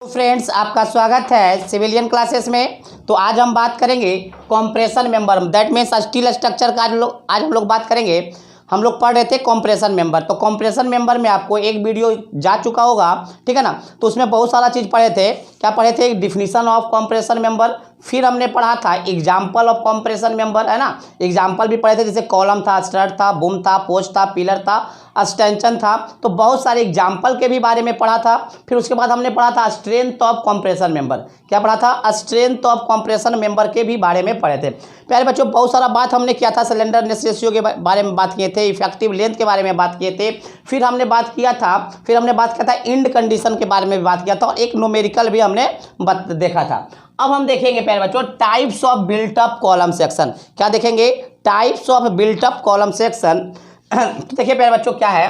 Friends, आपका स्वागत है सिविलियन क्लासेस में। तो आज हम बात करेंगे compression member, that means steel structure का आज हम लोग बात करेंगे। हम लोग पढ़ रहे थे कॉम्प्रेशन मेंबर। तो कॉम्प्रेशन मेंबर में आपको एक वीडियो जा चुका होगा, ठीक है ना। तो उसमें बहुत सारा चीज़ पढ़े थे। क्या पढ़े थे? डिफिनीशन ऑफ कॉम्प्रेशन मेंबर, फिर हमने पढ़ा था एग्जाम्पल ऑफ कॉम्प्रेशन मेंबर, है ना। एग्जाम्पल भी पढ़े थे, जैसे कॉलम था, स्टड था, बूम था, पोस्ट था, पिलर था, एक्सटेंशन था। तो बहुत सारे एग्जाम्पल के भी बारे में पढ़ा था। फिर उसके बाद हमने पढ़ा था स्ट्रेंथ ऑफ कॉम्प्रेशन मेंबर। क्या पढ़ा था? स्ट्रेंथ ऑफ कॉम्प्रेशन मेंबर के भी बारे में पढ़े थे। प्यारे बच्चों, बहुत सारा बात हमने किया था। सिलेंडरनेस रेशियो के बारे में बात किए थे, इफेक्टिव लेंथ के बारे में बात किए थे। फिर हमने बात किया था इंड कंडीशन के बारे में भी बात किया था, और एक न्यूमेरिकल भी हमने देखा था। अब हम देखेंगे प्यारे बच्चों types of built up column section. क्या देखेंगे? Types of built up column section. देखिए प्यारे बच्चों, क्या है,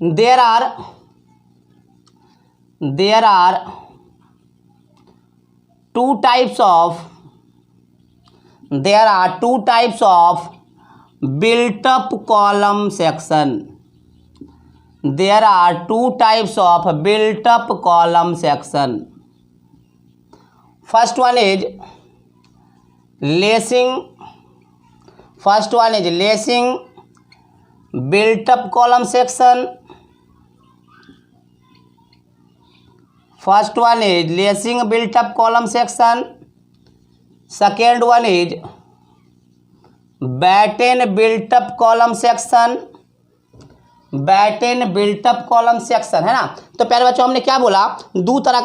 there are two types of built up column section. There are two types of built up column section. First one is lacing built up column section. First one is lacing built up column section. Second one is batten built up column section. Batten built up column section, है ना। तो प्यारे बच्चों, हमने क्या बोला? दो तरह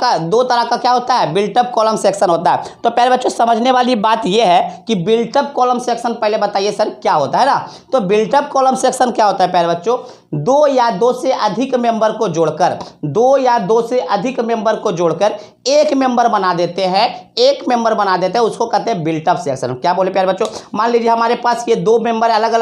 का क्या होता है? बिल्टअप कॉलम सेक्शन होता है। तो प्यारे बच्चों, समझने वाली बात यह है कि बिल्टअप कॉलम सेक्शन पहले बताइए सर क्या होता है ना। तो बिल्टअप कॉलम सेक्शन क्या होता है प्यारे बच्चों? दो या दो से अधिक मेंबर को जोड़कर एक मेंबर बना देते हैं, उसको कहते हैं बिल्टअप सेक्शन। क्या बोले प्यारे बच्चों? मान लीजिए हमारे पास ये दो मेंबर अलग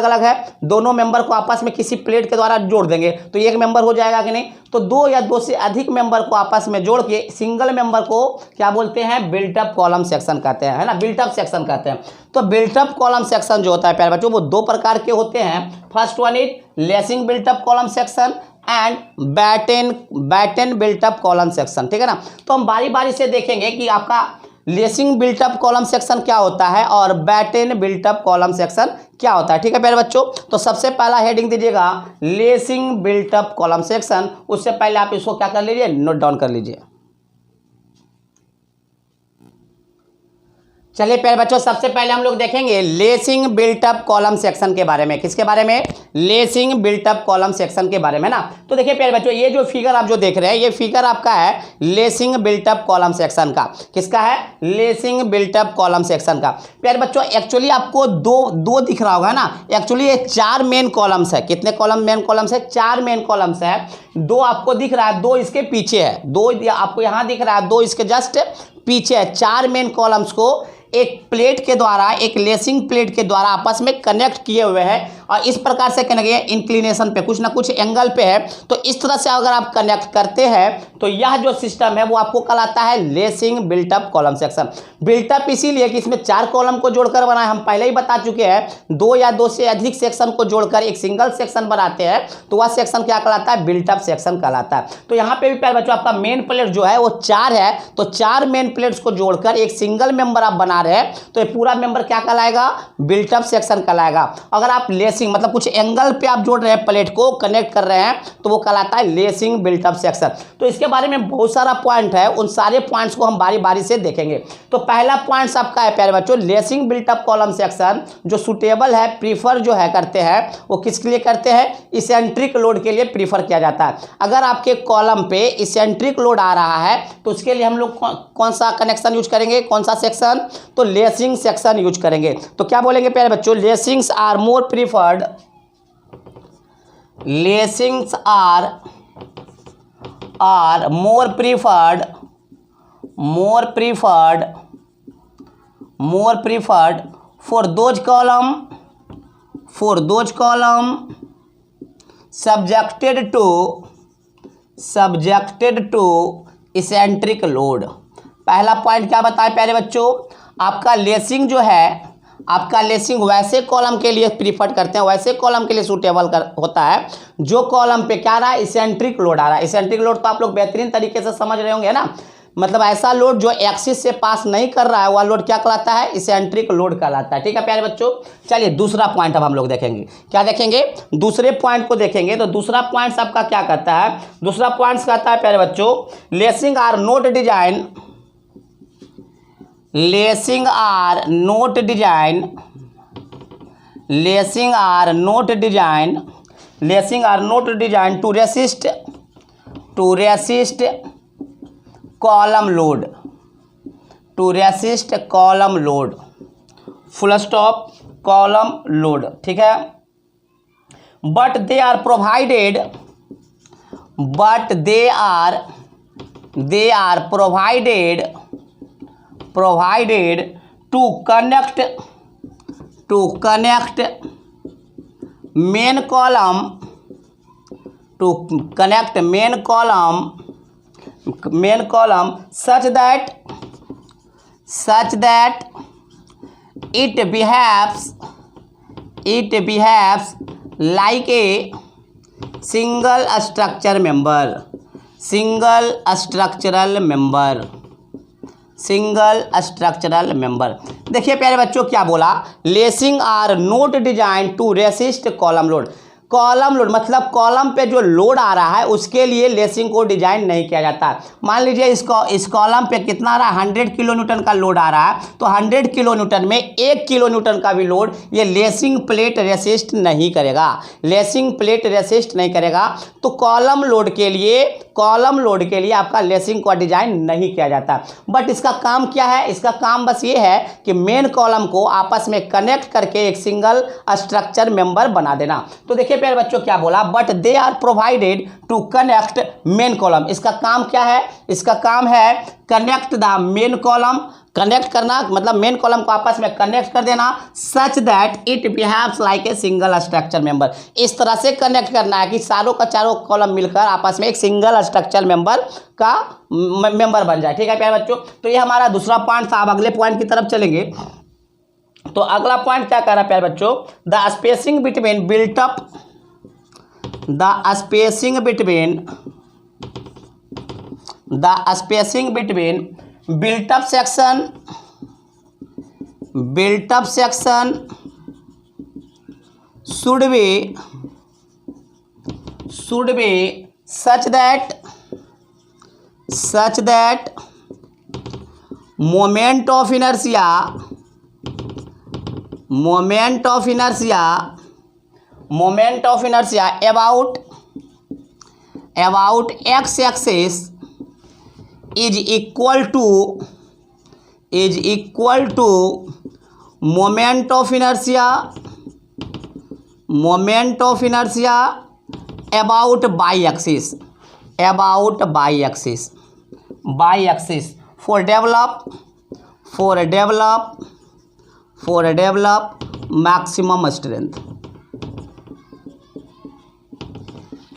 अलग है, दोनों मेंबर को आपस में किसी प्लेट के द्वारा जोड़ देंगे तो एक मेंबर हो जाएगा कि नहीं। तो दो या दो से अधिक मेंबर को आपस में जोड़ के सिंगल मेंबर को क्या बोलते हैं? बिल्टअप कॉलम सेक्शन कहते हैं, है ना, बिल्टअप सेक्शन कहते हैं। तो बिल्टअप कॉलम सेक्शन जो होता है प्यारे बच्चों, वो दो प्रकार के होते हैं। First one is lacing built up column section and batten built up column section, ठीक है ना। तो हम बारी बारी से देखेंगे कि आपका लेसिंग बिल्टअप कॉलम सेक्शन क्या होता है और बैटन बिल्टअप कॉलम सेक्शन क्या होता है, ठीक है प्यारे बच्चों। तो सबसे पहला हेडिंग दीजिएगा लेसिंग बिल्टअप कॉलम सेक्शन। उससे पहले आप इसको क्या कर लीजिए? नोट डाउन कर लीजिए। चलिए प्यारे बच्चों, सबसे पहले हम लोग देखेंगे लेसिंग बिल्टअप कॉलम सेक्शन के बारे में। किसके बारे में? लेसिंग बिल्टअप कॉलम सेक्शन के बारे में ना। तो देखिए प्यारे बच्चों, ये जो फिगर आप जो देख रहे हैं, ये फिगर आपका है लेसिंग बिल्टअप कॉलम सेक्शन का। किसका है? लेसिंग बिल्टअप कॉलम सेक्शन का। प्यारे बच्चों, एक्चुअली आपको दो दिख रहा होगा ना। एक्चुअली ये चार मेन कॉलम्स है। कितने मेन कॉलम्स है? चार मेन कॉलम्स है। दो आपको दिख रहा है, दो इसके पीछे है, दो आपको यहाँ दिख रहा है, दो इसके जस्ट पीछे है। चार मेन कॉलम्स को एक प्लेट के द्वारा, एक लेसिंग प्लेट के द्वारा आपस में कनेक्ट किए हुए हैं, और इस प्रकार से कनेक्ट किए इंक्लिनेशन पे, कुछ ना कुछ एंगल पे है। तो इस तरह से अगर आप कनेक्ट करते हैं तो यह जो सिस्टम है वो आपको कहलाता है lacing built up column section. Built up इसीलिए कि इसमें चार कॉलम को जोड़कर बना है। हम पहले ही बता चुके हैं, दो या दो से अधिक सेक्शन को जोड़कर एक सिंगल सेक्शन बनाते हैं तो वह सेक्शन क्या कहलाता है? बिल्टअप सेक्शन कहलाता है। तो यहाँ पे भी प्यारे बच्चों, आपका मेन प्लेट जो है वो चार है। तो चार मेन प्लेट्स को जोड़कर एक सिंगल मेंबर आप बना रहे हैं तो ये पूरा मेंबर क्या कहलाएगा? बिल्टअप सेक्शन कहलाएगा। अगर आप लेसिंग मतलब कुछ एंगल पे आप जोड़ रहे हैं, प्लेट को कनेक्ट कर रहे हैं, तो वो कहलाता है लेसिंग बिल्टअप सेक्शन। तो इसके बारे में बहुत सारा पॉइंट है, उन सारे पॉइंट्स को हम बारी बारी से देखेंगे। तो पहला पॉइंट आपका है प्यारे बच्चों, लेसिंग बिल्टअप कॉलम सेक्शन जो सुटेबल है, प्रीफर जो है करते हैं, वो किसके लिए करते हैं? इसेंट्रिक लोड के लिए प्रीफर किया जाता है। अगर आपके कॉलम पे इसेंट्रिक लोड आ रहा है तो उसके लिए हम लोग कौन सा कनेक्शन यूज करेंगे? कौन सा सेक्शन? तो लेसिंग सेक्शन यूज करेंगे। तो क्या बोलेंगे प्यारे बच्चों? Lacings are more preferred, lacings are more preferred for those column subjected to eccentric load. पहला पॉइंट क्या बताए प्यारे बच्चों? आपका लेसिंग जो है आपका लेसिंग वैसे कॉलम के लिए प्रीफर करते हैं, वैसे कॉलम के लिए सूटेबल होता है जो कॉलम पे क्या रहा है, इसेंट्रिक लोड आ रहा है। इसेंट्रिक लोड तो आप लोग बेहतरीन तरीके से समझ रहे होंगे ना, मतलब ऐसा लोड जो एक्सिस से पास नहीं कर रहा है वह लोड क्या कहलाता है, इसेंट्रिक लोड कहलाता है। ठीक है प्यारे बच्चों, चलिए दूसरा पॉइंट अब हम लोग देखेंगे। क्या देखेंगे, दूसरे पॉइंट को देखेंगे। तो दूसरा पॉइंट आपका क्या कहता है, दूसरा पॉइंट कहता है प्यारे बच्चों, lacing are not design, lacing are not design, lacing are not design, lacing are not design to resist column load, to resist column load, full stop, column load. ठीक है, but they are provided, but they are provided to connect main column, to connect main column such that it behaves like a single structural member, single structural member। देखिए प्यारे बच्चों क्या बोला, lacing are not design to resist column load. Column load मतलब column पे जो load आ रहा है उसके लिए लेसिंग को डिजाइन नहीं किया जाता। मान लीजिए इस कॉलम पे कितना आ रहा है, 100 किलो न्यूटन का लोड आ रहा है, तो 100 किलो न्यूटन में 1 किलो न्यूटन का भी लोड ये लेसिंग प्लेट रेसिस्ट नहीं करेगा, लेसिंग प्लेट रेसिस्ट नहीं करेगा। तो कॉलम लोड के लिए आपका लेसिंग का डिजाइन नहीं किया जाता। बट इसका काम क्या है, इसका काम बस ये है कि मेन कॉलम को आपस में कनेक्ट करके एक सिंगल स्ट्रक्चर मेंबर बना देना। तो देखिए प्यारे बच्चों क्या बोला, but they are provided to connect main column. इसका काम क्या है, इसका काम है connect the main column, connect करना मतलब मेन कॉलम को आपस में कनेक्ट कर देना, such that it behaves like a single structure member. इस तरह से कनेक्ट करना है कि चारों का चारों कॉलम मिलकर आपस में एक सिंगल स्ट्रक्चर मेंबर का मेंबर बन जाए। ठीक है प्यारे बच्चों, तो ये हमारा दूसरा पॉइंट था। अब अगले पॉइंट की तरफ चलेंगे। तो अगला पॉइंट क्या कह रहा है प्यारे बच्चों, the spacing between built up, the spacing between built up section should be such that moment of inertia about x-axis is equal to moment of inertia about y-axis for develop maximum strength।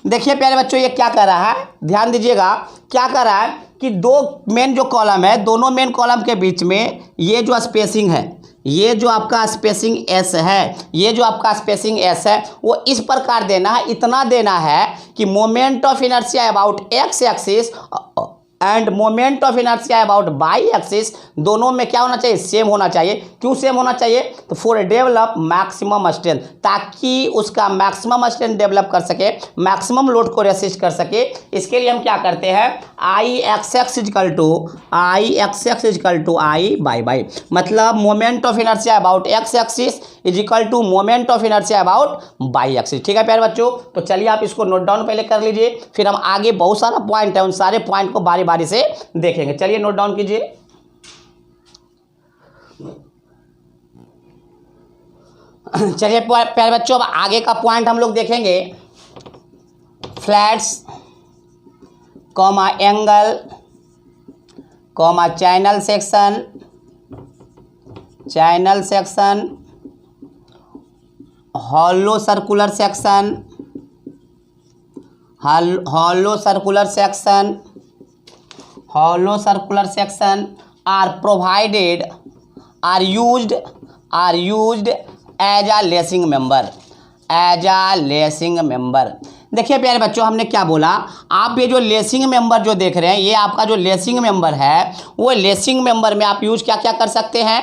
देखिए प्यारे बच्चों ये क्या कर रहा है, ध्यान दीजिएगा। क्या कर रहा है कि दो मेन जो कॉलम है, दोनों मेन कॉलम के बीच में ये जो स्पेसिंग है, ये जो आपका स्पेसिंग एस है, ये जो आपका स्पेसिंग एस है वो इस प्रकार देना है, इतना देना है कि moment of inertia about x axis and moment of inertia about y axis दोनों में क्या होना चाहिए, सेम होना चाहिए। क्यों सेम होना चाहिए, तो फॉर डेवलप मैक्सिमम स्ट्रेंथ, ताकि उसका मैक्सिमम स्ट्रेंथ डेवलप कर सके, मैक्सिमम लोड को रेसिस्ट कर सके। इसके लिए हम क्या करते हैं, I x x is equal to I y y, मतलब moment of inertia about x axis is equal to moment of inertia about y axis. ठीक है प्यारे बच्चों, तो चलिए आप इसको नोट डाउन पहले कर लीजिए, फिर हम आगे बहुत सारा पॉइंट है, उन सारे पॉइंट को बारी बारी से देखेंगे। चलिए नोट डाउन कीजिए। चलिए प्यारे बच्चों अब आगे का पॉइंट हम लोग देखेंगे, flats comma angle comma channel section hollow circular section are are used as a lacing member, as a lacing member. देखिए प्यारे बच्चों, हमने क्या बोला, आप ये जो लेसिंग मेंबर जो देख रहे हैं, ये आपका जो लेसिंग मेंबर है, वो लेसिंग मेंबर में आप यूज क्या क्या कर सकते हैं,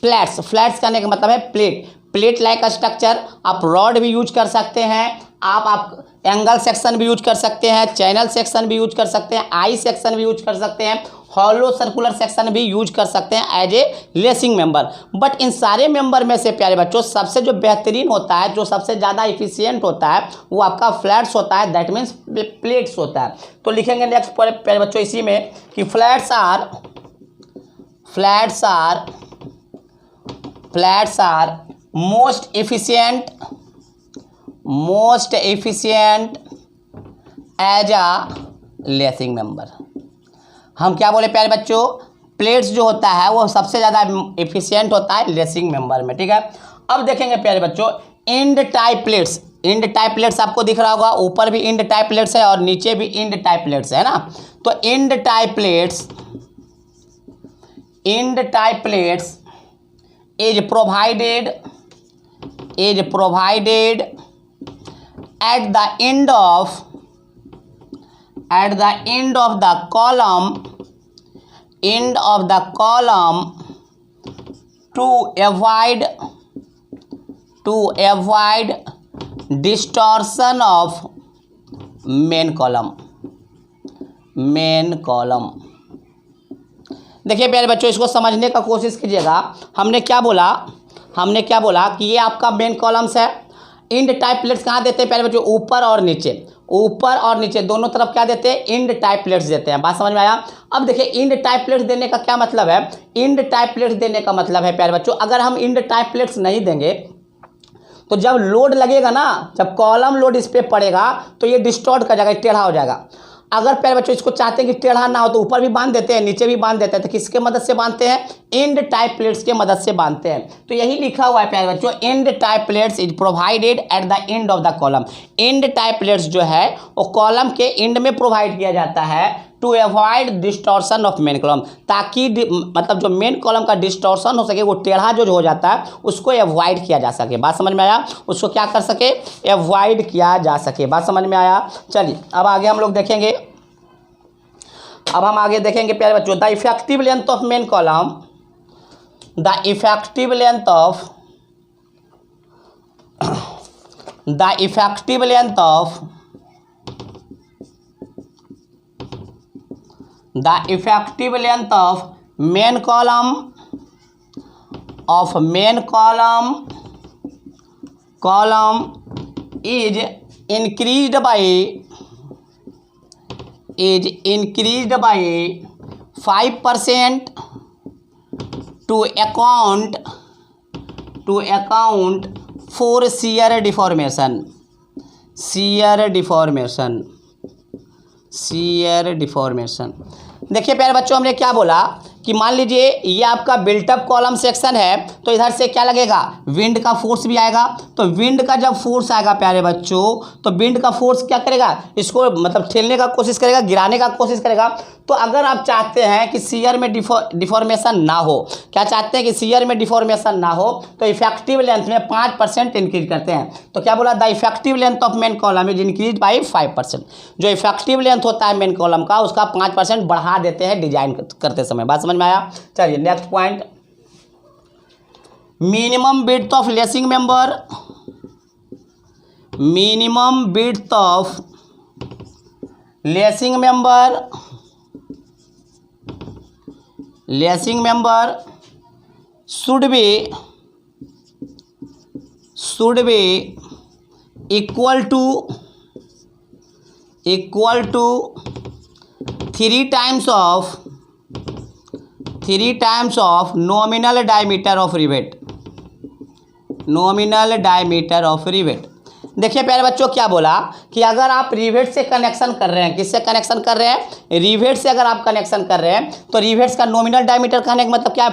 फ्लैट्स। फ्लैट्स करने का मतलब है प्लेट, प्लेट लाइक स्ट्रक्चर। आप रॉड भी यूज कर सकते हैं, आप एंगल सेक्शन भी यूज कर सकते हैं, चैनल सेक्शन भी यूज कर सकते हैं, आई सेक्शन भी यूज कर सकते हैं, हॉलो सर्कुलर सेक्शन भी यूज कर सकते हैं as a lacing member. But इन सारे मेंबर में से प्यारे बच्चों सबसे जो बेहतरीन होता है, जो सबसे ज़्यादा इफिशियंट होता है, वो आपका फ्लैट्स होता है, दैट मीन्स प्लेट्स होता है। तो लिखेंगे नेक्स्ट प्यारे बच्चों इसी में कि flats are most efficient as a lacing member. हम क्या बोले प्यारे बच्चों, प्लेट्स जो होता है वो सबसे ज़्यादा एफिशिएंट होता है लेसिंग मेंबर में, ठीक है। अब देखेंगे प्यारे बच्चों end type plates. End type plates आपको दिख रहा होगा, ऊपर भी इंड टाइप प्लेट्स है और नीचे भी इंड टाइप प्लेट्स है ना। तो end type plates is provided at the end of the column to avoid distortion of main column। देखिए प्यारे बच्चों, इसको समझने का कोशिश कीजिएगा। हमने क्या बोला कि ये आपका मेन कॉलम्स है। इंड टाइप प्लेट्स कहाँ देते हैं प्यारे बच्चों, ऊपर और नीचे दोनों तरफ क्या देते हैं, इंड टाइप प्लेट्स देते हैं। बात समझ में आया। अब देखिए इंड टाइप प्लेट्स देने का क्या मतलब है, इंड टाइप प्लेट्स देने का मतलब है प्यारे बच्चों, अगर हम इंड टाइप प्लेट्स नहीं देंगे तो जब लोड लगेगा ना, जब कॉलम लोड इस पर पड़ेगा तो ये डिस्टॉर्ट कर जाएगा, टेढ़ा हो जाएगा। अगर प्यारे बच्चों इसको चाहते हैं कि टेढ़ा ना हो तो ऊपर भी बांध देते हैं, नीचे भी बांध देते हैं। तो किसके मदद से बांधते हैं, इंड टाइप प्लेट्स के मदद से बांधते हैं। तो यही लिखा हुआ है प्यारे बच्चों, end type plates is provided at the end of the column. End type plates जो है वो कॉलम के एंड में प्रोवाइड किया जाता है to avoid distortion of main column, ताकि मतलब जो मेन कॉलम का डिस्टॉर्शन हो सके, वो टेढ़ा जो हो जाता है उसको अवॉइड किया जा सके। बात समझ में आया, उसको क्या कर सके, अवॉइड किया जा सके। बात समझ में आया। चलिए अब आगे हम लोग देखेंगे, प्यारे बच्चों the effective length of main column, the effective length of main column is increased by 5% to account for shear deformation। देखिए प्यारे बच्चों, हमने क्या बोला कि मान लीजिए ये आपका बिल्टअप कॉलम सेक्शन है, तो इधर से क्या लगेगा, विंड का फोर्स भी आएगा। तो विंड का जब फोर्स आएगा प्यारे बच्चों, तो विंड का फोर्स क्या करेगा, इसको मतलब ठेलने का कोशिश करेगा, गिराने का कोशिश करेगा। तो अगर आप चाहते हैं कि शियर में डिफॉर्मेशन ना हो, क्या चाहते हैं कि शियर में डिफॉर्मेशन ना हो, तो इफेक्टिव लेंथ में 5% इंक्रीज करते हैं। तो क्या बोला, the effective length of main column is increase by 5%। जो इफेक्टिव लेंथ होता है मेन कॉलम का, उसका 5% बढ़ा देते हैं डिजाइन करते समय। बात समझ में आया। चलिए next point, minimum width of lacing member. Minimum width of lacing member should be equal to 3 times of nominal diameter of rivet। देखिए प्यारे बच्चों, क्या बोला कि अगर आप रिवेट से कनेक्शन कर रहे हैं, किससे कनेक्शन कर रहे हैं, रिवेट से अगर आप कनेक्शन कर रहे हैं, तो रिवेट्स का नॉमिनल डायमीटर कहने का मतलब क्या है,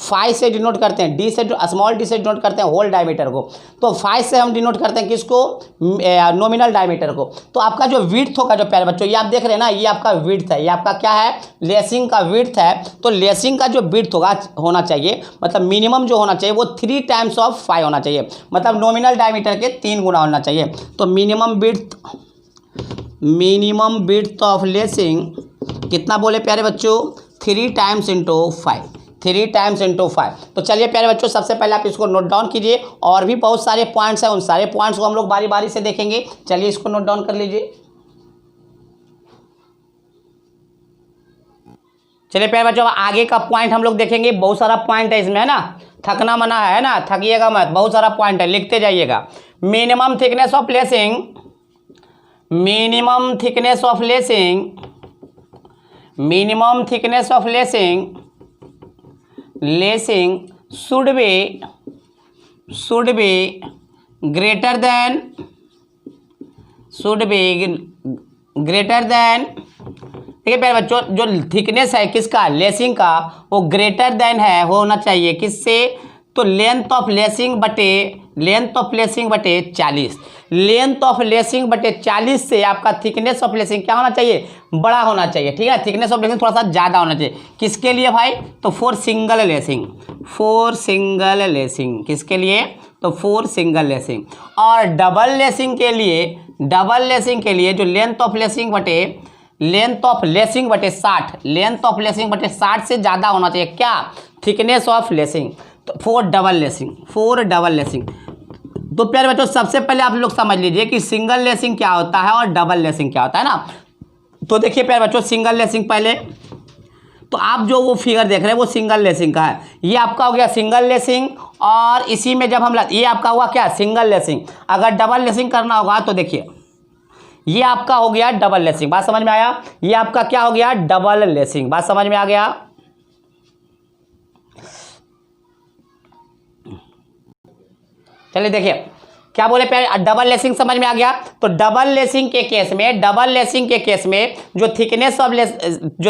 फाइव से डिनोट करते हैं, डी से स्मॉल डी से डिनोट करते हैं होल डायमीटर को, तो 5 से हम डिनोट करते हैं किसको, नॉमिनल डायमीटर को। तो आपका जो विड्थ होगा जो प्यारे बच्चों, ये आप देख रहे हैं ना, ये आपका विड्थ है, ये आपका क्या है, लेसिंग का विड्थ है। तो लेसिंग का जो विड्थ होना चाहिए, मतलब मिनिमम जो होना चाहिए वो 3 टाइम्स ऑफ 5 होना चाहिए, मतलब नॉमिनल डायमीटर के 3 गुना होना चाहिए। तो मिनिमम विड्थ ऑफ लेसिंग कितना बोले प्यारे बच्चों, 3 टाइम्स इंटू 5, 3 टाइम्स इंटू 5। तो चलिए प्यारे बच्चों, सबसे पहले आप इसको नोट डाउन कीजिए, और भी बहुत सारे पॉइंट्स हैं, उन सारे पॉइंट्स को हम लोग बारी बारी से देखेंगे। चलिए इसको नोट डाउन कर लीजिए। चलिए प्यारे बच्चों, आगे का पॉइंट हम लोग देखेंगे, बहुत सारा पॉइंट है इसमें, है ना, थकना मना है ना, थकिएगा मत, बहुत सारा पॉइंट है, लिखते जाइएगा। Minimum thickness of lacing, minimum thickness of lacing, minimum thickness of lacing, lacing should be greater than, देखिए प्यारे बच्चों, जो थिकनेस है किसका, लेसिंग का, वो ग्रेटर देन है, होना चाहिए किससे, तो लेंथ ऑफ लेसिंग बटे 40, लेंथ ऑफ लेसिंग बटे 40 से आपका थिकनेस ऑफ लेसिंग क्या होना चाहिए, बड़ा होना चाहिए, ठीक है, थिकनेस ऑफ लेसिंग थोड़ा सा ज़्यादा होना चाहिए। किसके लिए भाई, तो फॉर सिंगल लेसिंग, किसके लिए, तो फॉर सिंगल लेसिंग। और डबल लेसिंग के लिए जो लेंथ ऑफ लेसिंग बटे 60, लेंथ ऑफ लेसिंग बटे 60 से ज़्यादा होना चाहिए क्या, थिकनेस ऑफ लेसिंग, तो फॉर डबल लेसिंग। तो प्यारे बच्चों, सबसे पहले आप लोग समझ लीजिए कि सिंगल लेसिंग क्या होता है और डबल लेसिंग क्या होता है ना। तो देखिए प्यारे बच्चों, सिंगल लेसिंग पहले, तो आप जो वो फिगर देख रहे हैं वो सिंगल लेसिंग का है, ये आपका हो गया सिंगल लेसिंग, और इसी में जब हम ये आपका हुआ क्या, सिंगल लेसिंग। अगर डबल लेसिंग करना होगा तो देखिए ये आपका हो गया डबल लेसिंग, बात समझ में आया, ये आपका क्या हो गया, डबल लेसिंग, बात समझ में आ गया। चलिए देखिए क्या बोले प्यारे, डबल लेसिंग समझ में आ गया। तो डबल लेसिंग के केस में जो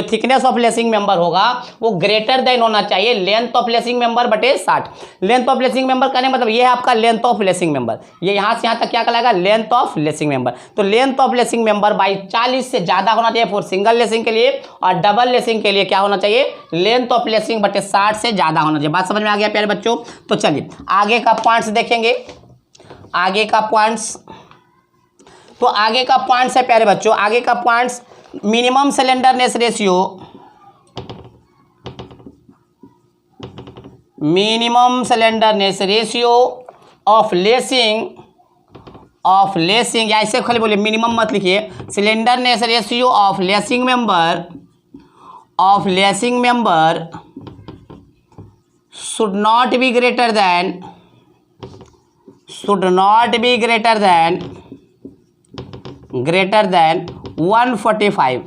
थिकनेस ऑफ लेसिंग मेंबर होगा वो ग्रेटर देन होना चाहिए लेंथ ऑफ लेसिंग मेंबर बटे 60। लेंथ ऑफ लेसिंग मेंबर करने मतलब ये है आपका लेंथ ऑफ लेसिंग मेंबर, ये यहाँ से यहाँ तक क्या कहलाएगा, लेंथ ऑफ लेसिंग मेंबर। तो length of lacing member by 40 से ज़्यादा होना चाहिए फॉर सिंगल लेसिंग के लिए, और डबल लेसिंग के लिए क्या होना चाहिए, लेंथ ऑफ लेसिंग बटे 60 से ज़्यादा होना चाहिए। बात समझ में आ गया प्यारे बच्चों। तो चलिए आगे का पॉइंट्स देखेंगे, आगे का पॉइंट्स है प्यारे बच्चों, आगे का points, minimum slenderness ratio of lacing, या ऐसे खाली बोलिए, मिनिमम मत लिखिए, slenderness ratio of lacing member should not be greater than 145।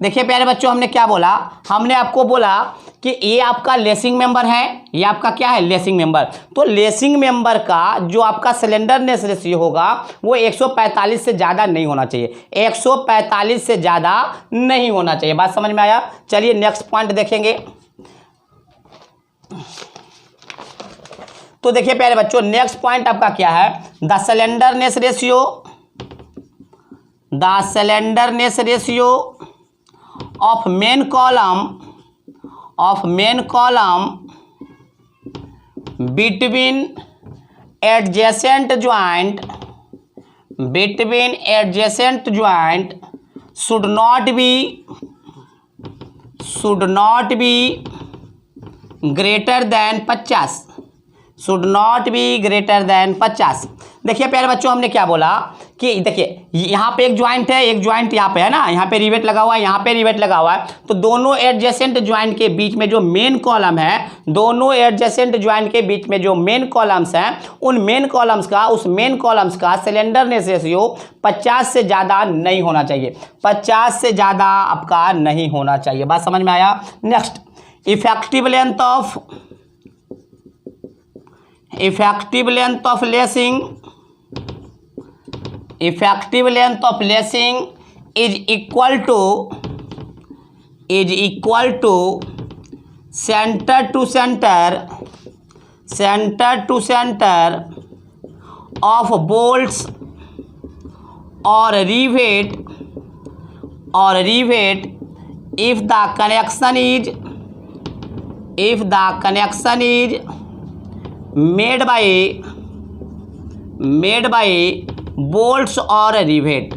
देखिए प्यारे बच्चों, हमने क्या बोला, हमने आपको बोला कि ये आपका लेसिंग मेंबर है, ये आपका क्या है, लेसिंग मेंबर। तो लेसिंग मेंबर का जो आपका सिलेंडरनेस रेशियो होगा वो 145 से ज़्यादा नहीं होना चाहिए, 145 से ज़्यादा नहीं होना चाहिए। बात समझ में आया। चलिए नेक्स्ट पॉइंट देखेंगे। तो देखिए प्यारे बच्चों, नेक्स्ट पॉइंट आपका क्या है, the slenderness ratio of main column between adjacent joint should not be greater than 50। देखिए प्यारे बच्चों, हमने क्या बोला कि देखिए यहाँ पे एक ज्वाइंट है, एक ज्वाइंट यहाँ पे है ना, यहाँ पे रिवेट लगा हुआ है, यहाँ पे रिवेट लगा हुआ है। तो दोनों एडजेसेंट ज्वाइंट के बीच में जो मेन कॉलम है, दोनों एडजेसेंट ज्वाइंट के बीच में जो मेन कॉलम्स हैं, उस मेन कॉलम्स का सिलेंडरनेस रेशियो 50 से ज़्यादा नहीं होना चाहिए, 50 से ज़्यादा आपका नहीं होना चाहिए। बात समझ में आया। Next, effective length of lacing is equal to centre to centre of bolts और rivet if the connection is made by bolts और रिवेट।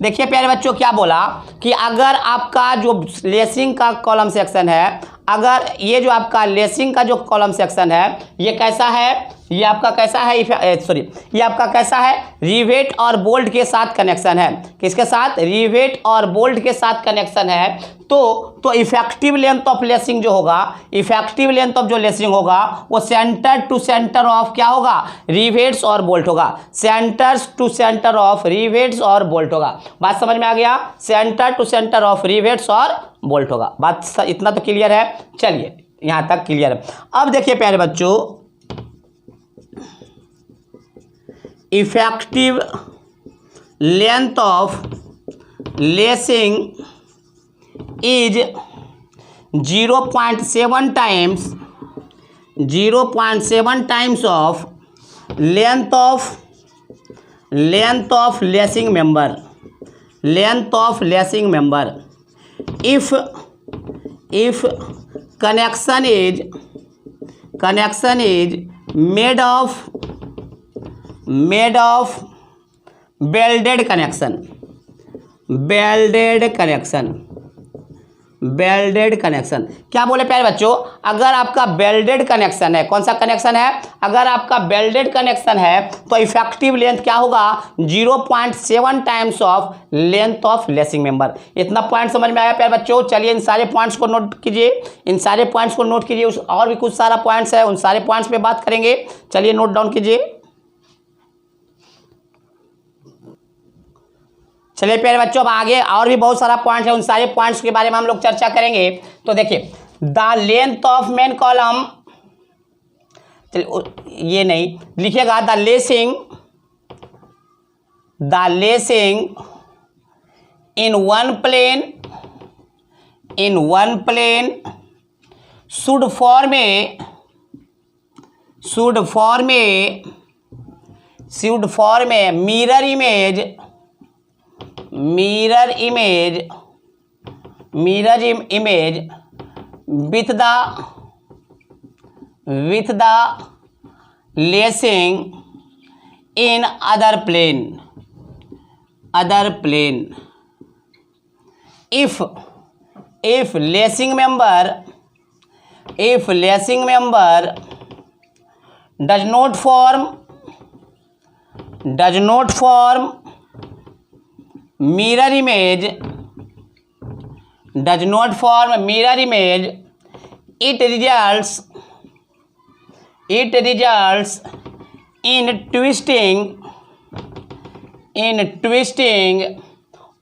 देखिए प्यारे बच्चों क्या बोला कि अगर आपका जो लेसिंग का कॉलम सेक्शन है, अगर ये जो आपका लेसिंग का जो कॉलम सेक्शन है ये कैसा है, ये आपका कैसा है, ये आपका कैसा है, रिवेट और बोल्ट के साथ कनेक्शन है। किसके साथ? रिवेट और बोल्ट के साथ कनेक्शन है। तो इफेक्टिव लेंथ ऑफ लेसिंग जो होगा, इफेक्टिव लेंथ ऑफ जो लेसिंग होगा वो सेंटर टू सेंटर ऑफ क्या होगा, रिवेट्स और बोल्ट होगा। Centre to centre of rivets और बोल्ट होगा। बात समझ में आ गया? Centre to centre of rivets और बोल्ट होगा। बात इतना तो क्लियर है? चलिए यहाँ तक क्लियर है। अब देखिए प्यारे बच्चों, effective length of lacing is 0.7 times of length of lacing member if connection is made of welded connection. क्या बोले प्यारे बच्चों? अगर आपका वेल्डेड कनेक्शन है, कौन सा कनेक्शन है? अगर आपका वेल्डेड कनेक्शन है तो इफेक्टिव लेंथ क्या होगा, 0.7 times of length of lacing member. इतना पॉइंट समझ में आया प्यारे बच्चों? चलिए इन सारे पॉइंट्स को नोट कीजिए, और भी कुछ सारा पॉइंट्स है, उन सारे पॉइंट्स पे बात करेंगे। चलिए नोट डाउन कीजिए। चलिए प्यारे बच्चों, अब आगे और भी बहुत सारा पॉइंट है, उन सारे पॉइंट्स के बारे में हम लोग चर्चा करेंगे। तो देखिए, the length of main column, ये नहीं लिखिएगा, the lacing in one plane should form a mirror image with the lacing in other plane if lacing member does not form mirror image, it results in twisting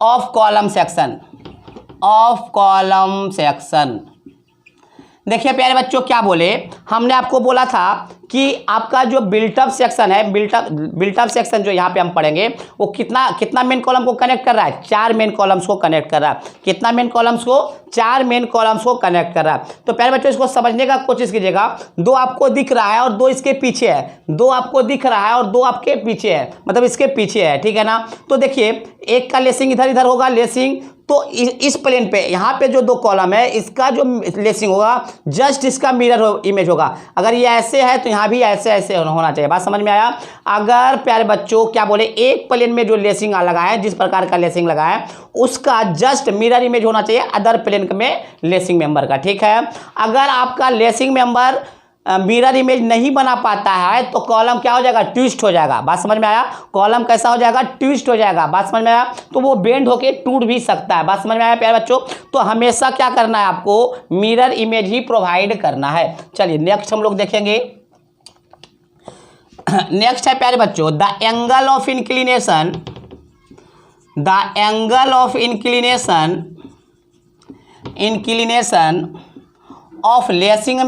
of column section। देखिए प्यारे बच्चों क्या बोले, हमने आपको बोला था कि आपका जो बिल्टअप सेक्शन है, बिल्टअप सेक्शन जो यहाँ पे हम पढ़ेंगे वो कितना मेन कॉलम को कनेक्ट कर रहा है, 4 मेन कॉलम्स को कनेक्ट कर रहा है। कितना मेन कॉलम्स को? 4 मेन कॉलम्स को कनेक्ट कर रहा है। तो प्यारे बच्चों इसको समझने का कोशिश कीजिएगा। 2 आपको दिख रहा है और 2 इसके पीछे है, 2 आपको दिख रहा है और 2 आपके पीछे है, मतलब इसके पीछे है, ठीक है ना। तो देखिए एक का लेसिंग इधर होगा लेसिंग, तो इस प्लेन पे यहाँ पे जो 2 कॉलम है इसका जो लेसिंग होगा जस्ट इसका मिरर इमेज होगा। अगर ये ऐसे है तो यहाँ भी ऐसे होना चाहिए। बात समझ में आया? अगर प्यारे बच्चों क्या बोले, एक प्लेन में जो लेसिंग लगा है, जिस प्रकार का लेसिंग लगा है उसका जस्ट मिरर इमेज होना चाहिए अदर प्लेन में लेसिंग मेंबर का, ठीक है। अगर आपका लेसिंग मेंबर मिरर इमेज नहीं बना पाता है तो कॉलम क्या हो जाएगा, ट्विस्ट हो जाएगा। बात समझ में आया? कॉलम कैसा हो जाएगा, ट्विस्ट हो जाएगा। बात समझ में आया? तो वो बेंड होके टूट भी सकता है। बात समझ में आया प्यारे बच्चों? तो हमेशा क्या करना है आपको, मिरर इमेज ही प्रोवाइड करना है। चलिए नेक्स्ट हम लोग देखेंगे। नेक्स्ट है प्यारे बच्चों, the angle of inclination of lacing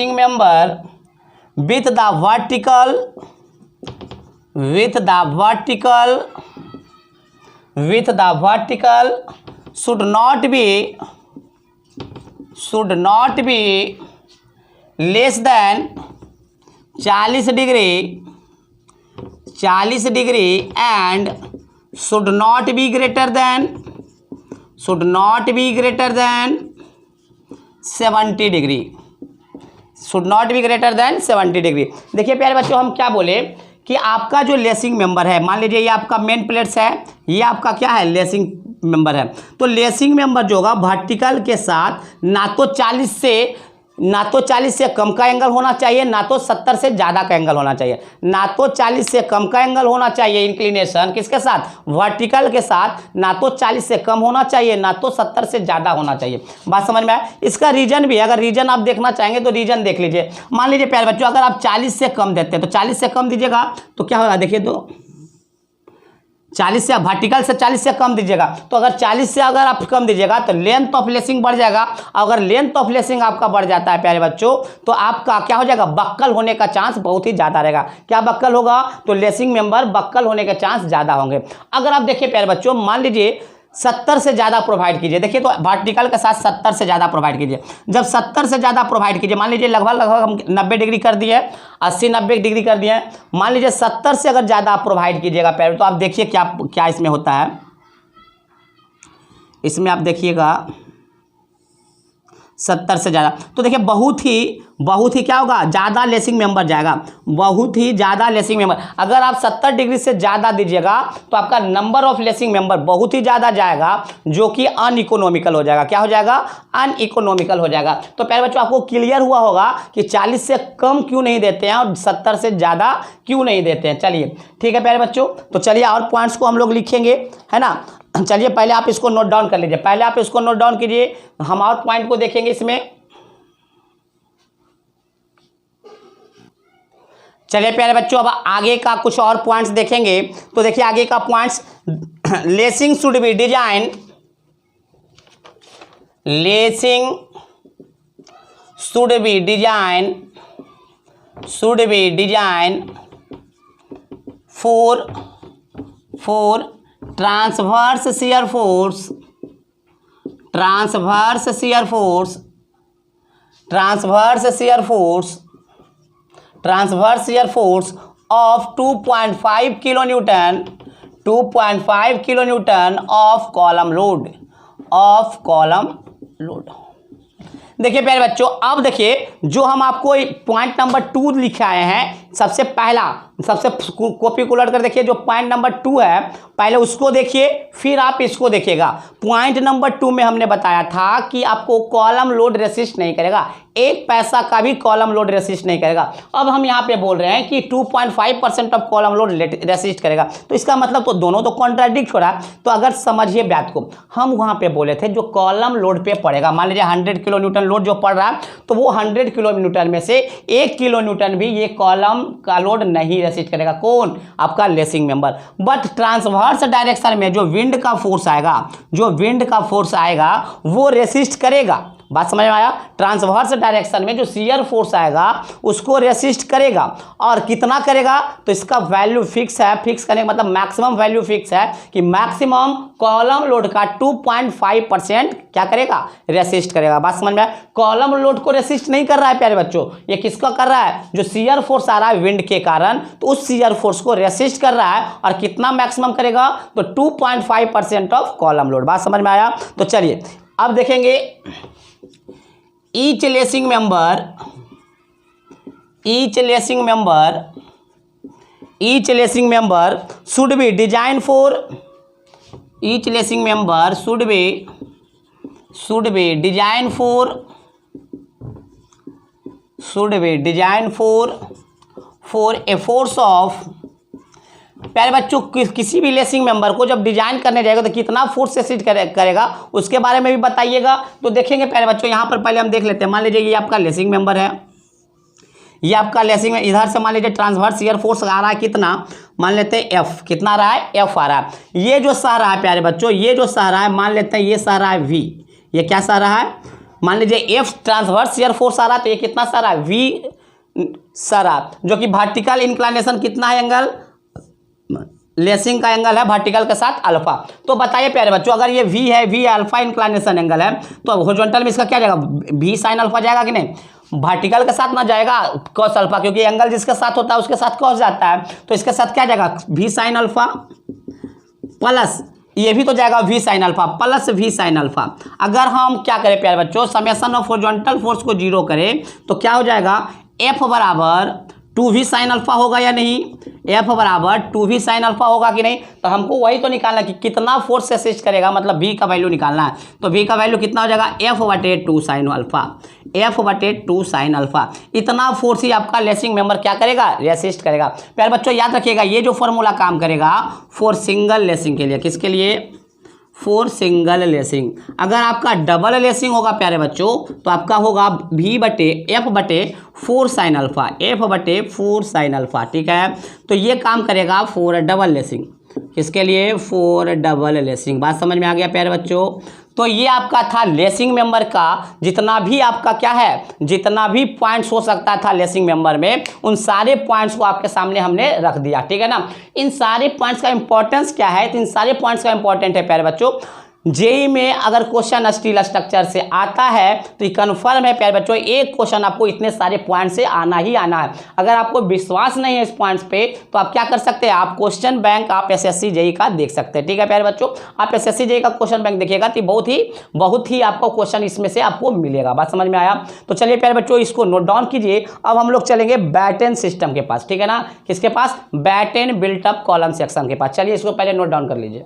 member with the vertical with the vertical should not be less than 40 degree and should not be greater than 70 degree, should not be greater than 70 degree. देखिए प्यारे बच्चों, हम क्या बोले कि आपका जो lacing member है, मान लीजिए ये आपका मेन प्लेट्स है, ये आपका क्या है, लेसिंग मेंबर है। तो लेसिंग मेंबर जो होगा वर्टिकल के साथ ना तो 40 से कम का एंगल होना चाहिए, ना तो 70 से ज़्यादा का एंगल होना चाहिए। ना तो 40 से कम का एंगल होना चाहिए इंक्लिनेशन किसके साथ, वर्टिकल के साथ, ना तो 40 से कम होना चाहिए, ना तो 70 से ज़्यादा होना चाहिए। बात समझ में आया। इसका रीजन भी है, अगर रीजन आप देखना चाहेंगे तो रीजन देख लीजिए। मान लीजिए प्यारे बच्चों, अगर आप 40 से कम देते हैं तो 40 से कम दीजिएगा तो क्या होगा, देखिए तो 40 से वर्टिकल से 40 से कम दीजिएगा, तो अगर 40 से अगर आप कम दीजिएगा तो लेंथ ऑफ लेसिंग बढ़ जाएगा। अगर लेंथ ऑफ लेसिंग आपका बढ़ जाता है प्यारे बच्चों, तो आपका क्या हो जाएगा, बक्कल होने का चांस बहुत ही ज़्यादा रहेगा। क्या बक्कल होगा, तो लेसिंग मेंबर बक्कल होने के चांस ज़्यादा होंगे। अगर आप देखिए प्यारे बच्चों, मान लीजिए 70 से ज़्यादा प्रोवाइड कीजिए, देखिए तो वर्टिकल के साथ 70 से ज़्यादा प्रोवाइड कीजिए। जब 70 से ज़्यादा प्रोवाइड कीजिए, मान लीजिए लगभग हम 90 डिग्री कर दिए, 80-90 डिग्री कर दिए, मान लीजिए 70 से अगर ज़्यादा आप प्रोवाइड कीजिएगा पैर, तो आप देखिए क्या क्या इसमें होता है। इसमें आप देखिएगा 70 से ज़्यादा, तो देखिए बहुत ही क्या होगा, ज़्यादा लेसिंग मेंबर जाएगा, बहुत ही ज़्यादा लेसिंग मेंबर। अगर आप 70 डिग्री से ज़्यादा दीजिएगा तो आपका नंबर ऑफ लेसिंग मेंबर बहुत ही ज़्यादा जाएगा, जो कि अनइकोनॉमिकल हो जाएगा। क्या हो जाएगा, अनइकोनॉमिकल हो जाएगा। तो प्यारे बच्चों, आपको क्लियर हुआ होगा कि 40 से कम क्यों नहीं देते हैं और 70 से ज़्यादा क्यों नहीं देते हैं। चलिए ठीक है प्यारे बच्चों, तो चलिए और पॉइंट्स को हम लोग लिखेंगे, है ना। चलिए पहले आप इसको नोट डाउन कर लीजिए, पहले आप इसको नोट डाउन कीजिए, हम और पॉइंट को देखेंगे इसमें। चलिए प्यारे बच्चों, अब आगे का कुछ और पॉइंट्स देखेंगे। तो देखिए आगे का points, lacing should be design, lacing should be design for transverse shear force of 2.5 kilonewton of column load। देखिए प्यारे बच्चों, अब देखिए जो हम आपको पॉइंट नंबर 2 लिखाए हैं, सबसे कॉपी को उलट कर देखिए, जो पॉइंट नंबर 2 है पहले उसको देखिए, फिर आप इसको देखिएगा। पॉइंट नंबर 2 में हमने बताया था कि आपको कॉलम लोड रेसिस्ट नहीं करेगा, 1 पैसा का भी कॉलम लोड रेसिस्ट नहीं करेगा। अब हम यहाँ पे बोल रहे हैं कि 2.5% ऑफ कॉलम लोड रेसिस्ट करेगा, तो इसका मतलब तो दोनों तो कॉन्ट्राडिक्ट हो रहा है। तो अगर समझिए बात को, हम वहाँ पे बोले थे जो कॉलम लोड पे पड़ेगा, मान लीजिए 100 किलो न्यूटन लोड जो पड़ रहा है, तो वो 100 किलो न्यूटन में से 1 किलो न्यूटन भी ये कॉलम का लोड नहीं रेसिस्ट करेगा। कौन, आपका lacing member. But transverse direction में जो विंड का फोर्स आएगा वो रेसिस्ट करेगा। बात समझ में आया। ट्रांसवर्स डायरेक्शन में जो शियर फोर्स आएगा उसको रेसिस्ट करेगा, और कितना करेगा, तो इसका वैल्यू फिक्स है। फिक्स करने का मतलब मैक्सिमम वैल्यू फिक्स है कि मैक्सिमम कॉलम लोड का 2.5% क्या करेगा, रेसिस्ट करेगा। बात समझ में आया। कॉलम लोड को रेसिस्ट नहीं कर रहा है प्यारे बच्चों, ये किसका कर रहा है, जो शियर फोर्स आ रहा है विंड के कारण, तो उस शियर फोर्स को रेसिस्ट कर रहा है। और कितना मैक्सिमम करेगा, तो 2.5% ऑफ कॉलम लोड। बात समझ में आया। तो चलिए अब देखेंगे, each lacing member should be designed for a force of, प्यारे बच्चों किसी भी लेसिंग मेंबर को जब डिजाइन करने जाएगा तो कितना फोर्स रेसिस्ट करेगा उसके बारे में भी बताइएगा। तो देखेंगे प्यारे बच्चों, यहाँ पर पहले हम देख लेते हैं। मान लीजिए ये आपका लेसिंग मेंबर है, ये आपका लेसिंग में इधर से मान लीजिए ट्रांसवर्स शियर फोर्स आ रहा है, कितना मान लेते हैं एफ, कितना आ रहा है, एफ आ रहा है। ये जो सह रहा है प्यारे बच्चों, ये जो सह रहा है, मान लेते हैं ये सह रहा है वी, ये क्या सह रहा है, मान लीजिए एफ ट्रांसवर्स शियर फोर्स आ रहा है, तो ये कितना सह रहा है, वी सह रहा, जो कि वर्टिकल इंक्लाइनेशन कितना है, एंगल लेसिंग का एंगल है वर्टिकल के साथ अल्फा। तो बताइए प्यारे बच्चों, अगर ये वी है, वी अल्फा इंक्लाइनेशन एंगल है, तो हॉरिजॉन्टल में इसका क्या जाएगा, वी साइन अल्फा जाएगा कि नहीं, वर्टिकल के साथ ना जाएगा कॉस अल्फा, क्योंकि एंगल जिसके साथ होता है उसके साथ कॉस जाता है, तो इसके साथ क्या जाएगा, वी साइन अल्फा प्लस ये भी तो जाएगा V sine alpha plus V sine alpha. अगर हम क्या करें प्यारे बच्चों, समेशन ऑफ हॉरिजॉन्टल फोर्स को जीरो करें तो क्या हो जाएगा, एफ बराबर 2v साइन अल्फा होगा या नहीं, एफ बराबर 2v साइन अल्फा होगा कि नहीं। तो हमको वही तो निकालना कि कितना फोर्स असिस्ट करेगा, मतलब v का वैल्यू निकालना है। तो v का वैल्यू कितना हो जाएगा, f/2 sine alpha, f/2 sine alpha. इतना फोर्स ही आपका लेसिंग मेंबर क्या करेगा, रेसिस्ट करेगा। प्यारे बच्चों याद रखिएगा, ये जो फॉर्मूला काम करेगा फॉर सिंगल लेसिंग के लिए, किसके लिए, फॉर सिंगल लेसिंग। अगर आपका डबल लेसिंग होगा प्यारे बच्चों तो आपका होगा v/f/4 sine alpha, f/4 sine alpha, ठीक है। तो ये काम करेगा फॉर डबल लेसिंग, किसके लिए, फॉर डबल लेसिंग। बात समझ में आ गया प्यारे बच्चों। तो ये आपका था लेसिंग मेंबर का जितना भी आपका क्या है, जितना भी पॉइंट्स हो सकता था लेसिंग मेंबर में, उन सारे पॉइंट्स को आपके सामने हमने रख दिया, ठीक है ना। इन सारे पॉइंट्स का इंपॉर्टेंस क्या है, तो इन सारे पॉइंट्स का इंपॉर्टेंट है प्यारे बच्चों। जेई में अगर क्वेश्चन स्टील स्ट्रक्चर से आता है तो ये कन्फर्म है प्यारे बच्चों, एक क्वेश्चन आपको इतने सारे पॉइंट से आना ही आना है। अगर आपको विश्वास नहीं है इस पॉइंट्स पे तो आप क्या कर सकते हैं, आप क्वेश्चन बैंक आप एसएससी जेई का देख सकते हैं, ठीक है प्यारे बच्चों। आप एसएससी जेई का क्वेश्चन बैंक देखिएगा तो बहुत ही आपको क्वेश्चन इसमें से आपको मिलेगा। बात समझ में आया। तो चलिए प्यारे बच्चों इसको नोट डाउन कीजिए। अब हम लोग चलेंगे बैटन सिस्टम के पास, ठीक है ना, किसके पास, बैटन बिल्टअप कॉलम सेक्शन के पास। चलिए इसको पहले नोट डाउन कर लीजिए।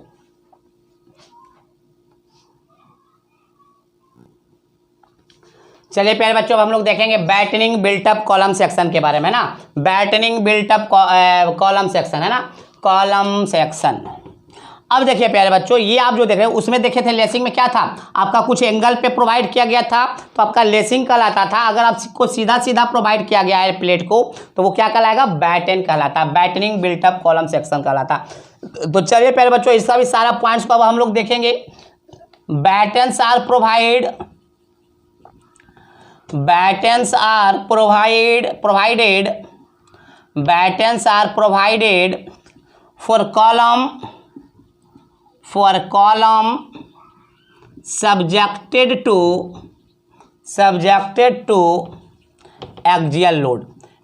चलिए प्यारे बच्चों, अब हम लोग देखेंगे बैटनिंग बिल्टअप कॉलम सेक्शन के बारे में ना, बैटनिंग बिल्टअप कॉलम सेक्शन है ना, कॉलम सेक्शन। अब देखिए प्यारे बच्चों, ये आप जो देख रहे हैं उसमें देखे थे लेसिंग में क्या था, आपका कुछ एंगल पे प्रोवाइड किया गया था तो आपका लेसिंग कहलाता था। अगर आपको सीधा सीधा प्रोवाइड किया गया है प्लेट को तो वो क्या कहलाएगा, बैटन कहलाता, बैटनिंग बिल्टअप कॉलम सेक्शन कहलाता। तो चलिए प्यारे बच्चों इसका भी सारा पॉइंट्स को अब हम लोग देखेंगे। Battens are provided for column subjected to axial load।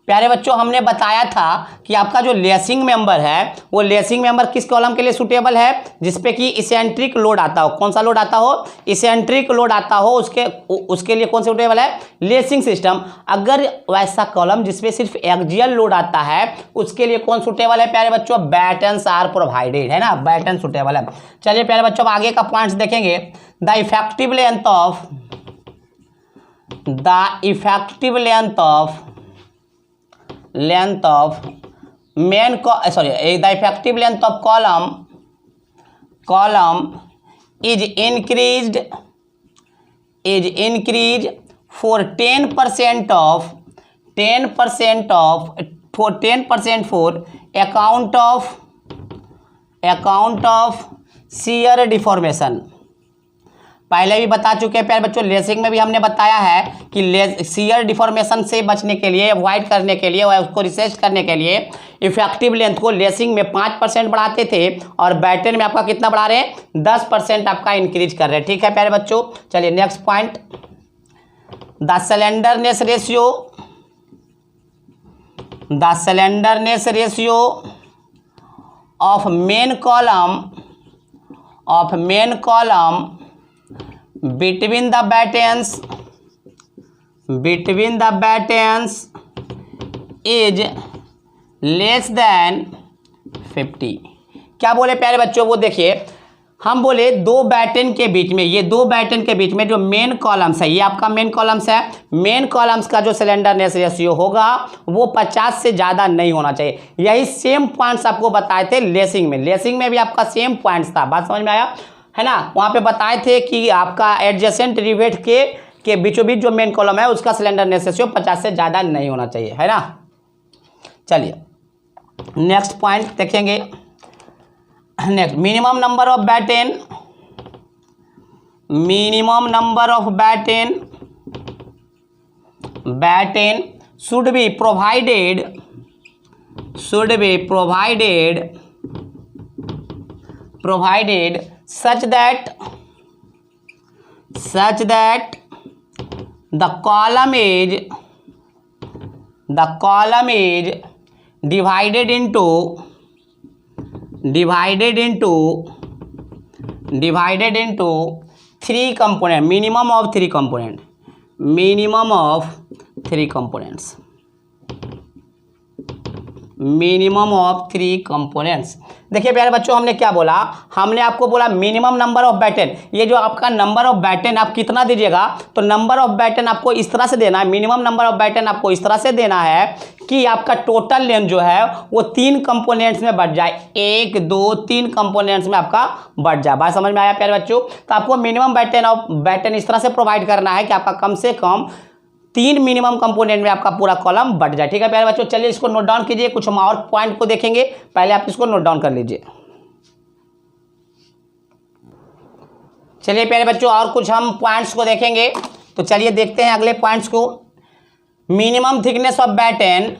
प्यारे बच्चों हमने बताया था कि आपका जो लेसिंग मेंबर है वो लेसिंग मेंबर किस कॉलम के लिए सूटेबल है, जिसपे कि इसेंट्रिक लोड आता हो। कौन सा लोड आता हो, इसेंट्रिक लोड आता हो, उसके लिए कौन सा सूटेबल है, लेसिंग सिस्टम। अगर वैसा कॉलम जिसपे सिर्फ एक्सियल लोड आता है उसके लिए कौन सूटेबल है प्यारे बच्चों, बैटन्स आर प्रोवाइडेड, है ना, बैटन सूटेबल है। चलिए प्यारे बच्चों आगे का पॉइंट्स देखेंगे। The effective length of main the effective length of column is increased for 10% for account of shear deformation। पहले भी बता चुके हैं प्यारे बच्चों, लेसिंग में भी हमने बताया है कि शियर डिफॉर्मेशन से बचने के लिए, अवॉइड करने के लिए और उसको रिसेस्ट करने के लिए इफेक्टिव लेंथ को लेसिंग में 5% बढ़ाते थे और बैटन में आपका कितना बढ़ा रहे हैं, 10% आपका इंक्रीज कर रहे हैं, ठीक है प्यारे बच्चों। चलिए next point, the slenderness ratio of main column between the battens is less than 50। क्या बोले प्यारे बच्चों, वो देखिए हम बोले दो बैटन के बीच में, ये दो बैटन के बीच में जो मेन कॉलम्स है, ये आपका मेन कॉलम्स है, मेन कॉलम्स का जो स्लेंडरनेस रेशियो होगा वो 50 से ज़्यादा नहीं होना चाहिए। यही सेम पॉइंट्स आपको बताए थे लेसिंग में भी आपका सेम पॉइंट्स था। बात समझ में आया है ना। वहाँ पे बताए थे कि आपका एडजेसेंट रिवेट के बीचों बीच जो मेन कॉलम है उसका स्लेंडरनेस रेशियो 50 से ज़्यादा नहीं होना चाहिए, है ना। चलिए नेक्स्ट पॉइंट देखेंगे। Next, minimum number of batten should be provided provided such that the column is divided into three component, minimum of three components। देखिए प्यारे बच्चों, हमने क्या बोला, हमने आपको बोला मिनिमम नंबर ऑफ बैटन। ये जो आपका नंबर ऑफ बैटन आप कितना दीजिएगा, तो नंबर ऑफ बैटन आपको इस तरह से देना है, मिनिमम नंबर ऑफ बैटन आपको इस तरह से देना है कि आपका टोटल लेंथ जो है वो 3 कंपोनेंट्स में बढ़ जाए, 1 2 3 कंपोनेंट्स में आपका बढ़ जाए। बात समझ में आया प्यारे बच्चों? तो आपको मिनिमम बैटन इस तरह से प्रोवाइड करना है कि आपका कम से कम 3 मिनिमम कंपोनेंट में आपका पूरा कॉलम बढ़ जाए। ठीक है प्यारे बच्चों, चलिए इसको नोट डाउन कीजिए। कुछ हम और पॉइंट को देखेंगे, पहले आप इसको नोट डाउन कर लीजिए। चलिए प्यारे बच्चों, और कुछ हम पॉइंट्स को देखेंगे, तो चलिए देखते हैं अगले पॉइंट्स को। Minimum thickness of batten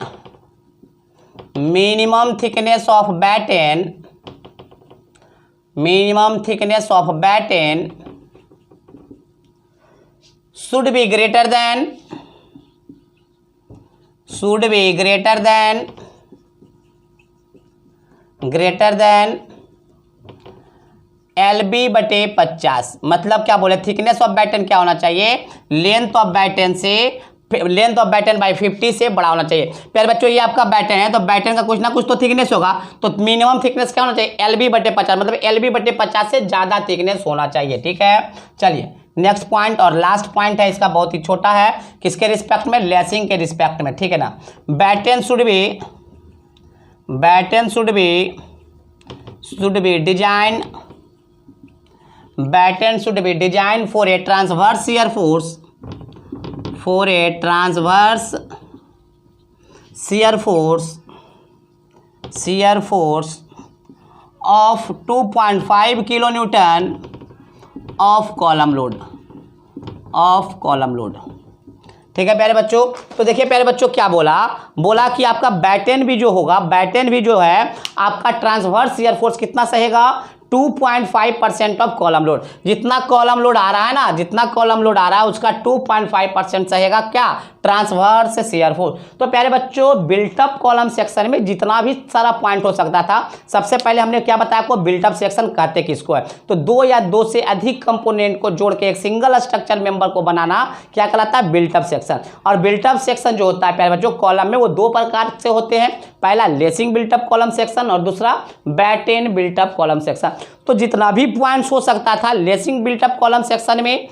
should be greater than LB/50। मतलब क्या बोले, थिकनेस ऑफ बैटन क्या होना चाहिए, लेंथ ऑफ बैटन बाई 50 से बड़ा होना चाहिए। प्यारे बच्चों, ये आपका बैटन है तो बैटन का कुछ ना कुछ तो थिकनेस होगा, तो मिनिमम थिकनेस क्या होना चाहिए, LB/50, मतलब LB/50 से ज़्यादा थिकनेस होना चाहिए। ठीक है, चलिए नेक्स्ट पॉइंट और लास्ट पॉइंट है इसका, बहुत ही छोटा है, किसके रिस्पेक्ट में, लेसिंग के रिस्पेक्ट में। ठीक है ना, batten should be design for a transverse shear force of 2.5 kilonewton of column load. ठीक है प्यारे बच्चों, तो देखिए प्यारे बच्चों क्या बोला कि आपका बैटन भी जो है आपका ट्रांसवर्स शियर फोर्स कितना सहेगा, 2.5% ऑफ कॉलम लोड। जितना कॉलम लोड आ रहा है उसका 2.5% सहेगा क्या, ट्रांसवर्स शियर फोर्स। तो प्यारे बच्चों, बिल्टअप कॉलम सेक्शन में जितना भी सारा पॉइंट हो सकता था, सबसे पहले हमने क्या बताया आपको, बिल्टअप सेक्शन कहते किसको है, तो 2 या 2 से अधिक कंपोनेंट को जोड़ के एक सिंगल स्ट्रक्चर मेंबर को बनाना क्या कहलाता है, बिल्टअप सेक्शन। और बिल्टअप सेक्शन जो होता है प्यारे बच्चों कॉलम में, वो 2 प्रकार से होते हैं, पहला लेसिंग बिल्टअप कॉलम सेक्शन और दूसरा बैटन बिल्टअप कॉलम सेक्शन। तो जितना भी पॉइंट्स हो सकता था लेसिंग बिल्टअप कॉलम सेक्शन में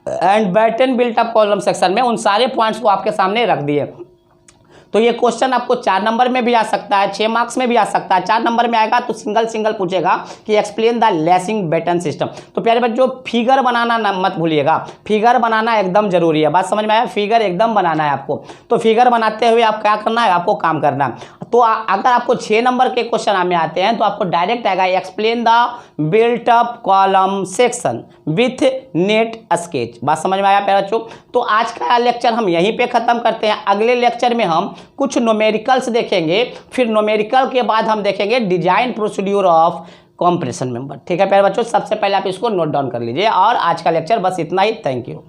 and batten built up column section में, उन सारे पॉइंट्स को आपके सामने रख दिए। तो ये क्वेश्चन आपको 4 नंबर में भी आ सकता है, 6 मार्क्स में भी आ सकता है। 4 नंबर में आएगा तो सिंगल पूछेगा कि explain the lacing batten system. तो प्यारे बच्चों, फिगर बनाना मत भूलिएगा, फिगर बनाना एकदम जरूरी है। बात समझ में आया, फिगर एकदम बनाना है आपको। तो फिगर बनाते हुए आप क्या करना है, आपको काम करना है। तो अगर आपको 6 नंबर के क्वेश्चन में आते हैं तो आपको डायरेक्ट आएगा explain the built up column section with net sketch. बात समझ में आया प्यारे बच्चों? तो आज का लेक्चर हम यहीं पे खत्म करते हैं। अगले लेक्चर में हम कुछ न्यूमेरिकल्स देखेंगे, फिर न्यूमेरिकल के बाद हम देखेंगे design procedure of compression member. ठीक है प्यारे बच्चों, सबसे पहले आप इसको नोट डाउन कर लीजिए। और आज का लेक्चर बस इतना ही। Thank you.